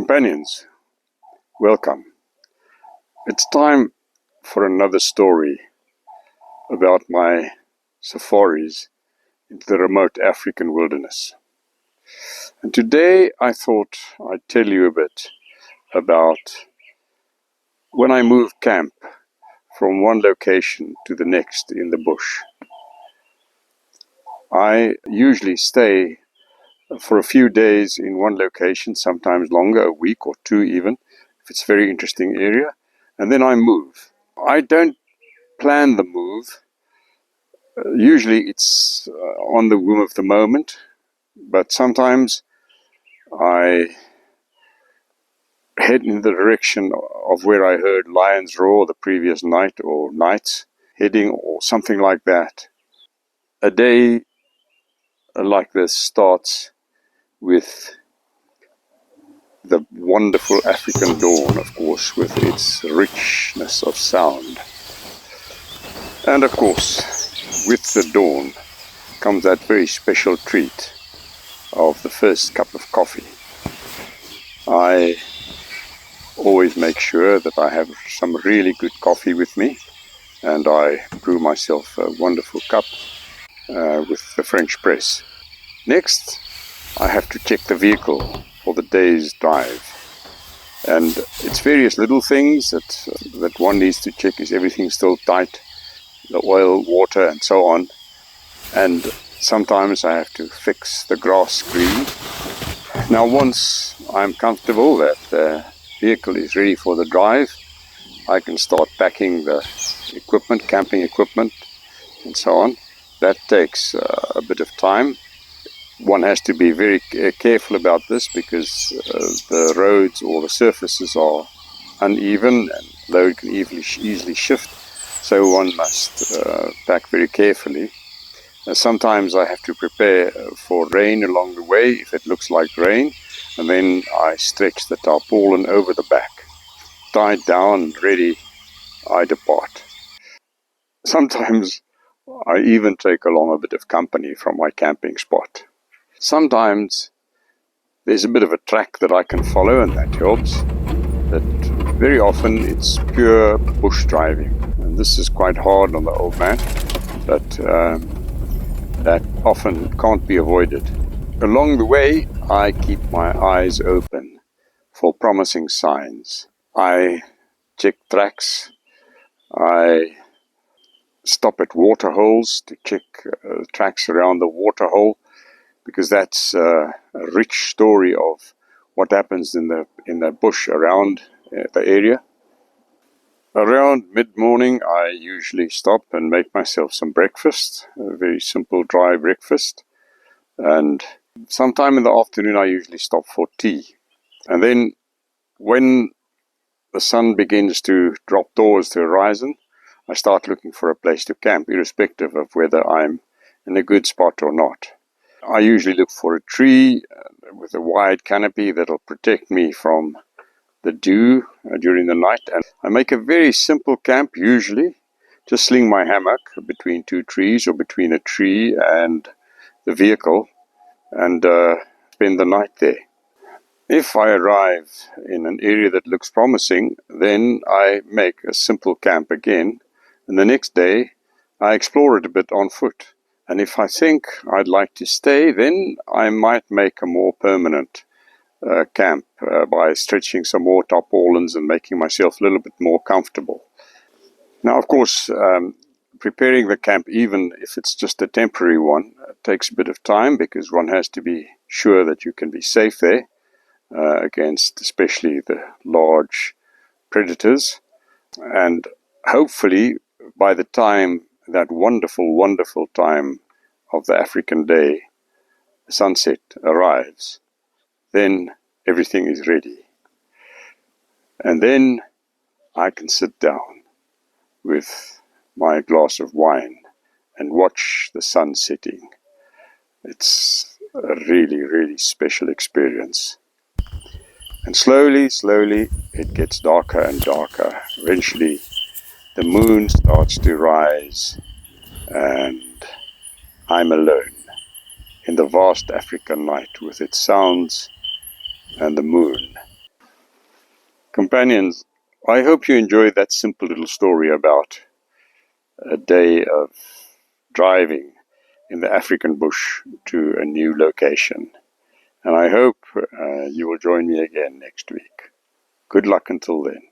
Companions, welcome. It's time for another story about my safaris into the remote African wilderness. And today I thought I'd tell you a bit about when I move camp from one location to the next in the bush. I usually stay for a few days in one location, sometimes longer, a week or two even, if it's a very interesting area, and then I move. I don't plan the move. Usually it's on the whim of the moment, but sometimes I head in the direction of where I heard lions roar the previous night or nights, heading or something like that. A day like this starts with the wonderful African dawn, of course, with its richness of sound. And of course, with the dawn comes that very special treat of the first cup of coffee. I always make sure that I have some really good coffee with me, and I brew myself a wonderful cup with the French press. Next, I have to check the vehicle for the day's drive. And it's various little things that one needs to check. Is everything still tight? The oil, water, and so on. And sometimes I have to fix the grass screen. Now, once I'm comfortable that the vehicle is ready for the drive, I can start packing the equipment, camping equipment, and so on. That takes a bit of time. One has to be very careful about this because the roads or the surfaces are uneven and load can easily shift, so one must pack very carefully. Sometimes I have to prepare for rain along the way if it looks like rain, and then I stretch the tarpaulin over the back. Tied down, ready, I depart. Sometimes I even take along a bit of company from my camping spot. Sometimes there's a bit of a track that I can follow, and that helps. But very often it's pure bush driving, and this is quite hard on the old man, but that often can't be avoided. Along the way, I keep my eyes open for promising signs. I check tracks. I stop at water holes to check tracks around the water hole, because that's a rich story of what happens in the bush around the area. Around mid-morning, I usually stop and make myself some breakfast, a very simple dry breakfast. And sometime in the afternoon, I usually stop for tea. And then when the sun begins to drop towards the horizon, I start looking for a place to camp, irrespective of whether I'm in a good spot or not. I usually look for a tree with a wide canopy that'll protect me from the dew during the night. And I make a very simple camp, usually. Just sling my hammock between two trees or between a tree and the vehicle and spend the night there. If I arrive in an area that looks promising, then I make a simple camp again. And the next day, I explore it a bit on foot. And if I think I'd like to stay, then I might make a more permanent camp by stretching some more tarpaulins and making myself a little bit more comfortable. Now, of course, preparing the camp, even if it's just a temporary one, takes a bit of time because one has to be sure that you can be safe there against especially the large predators. And hopefully, by the time that wonderful, wonderful time of the African day, sunset, arrives, then everything is ready. And then I can sit down with my glass of wine and watch the sun setting. It's a really, really special experience. And slowly, slowly, it gets darker and darker. Eventually, the moon starts to rise, and I'm alone in the vast African night with its sounds and the moon. Companions, I hope you enjoyed that simple little story about a day of driving in the African bush to a new location. And I hope you will join me again next week. Good luck until then.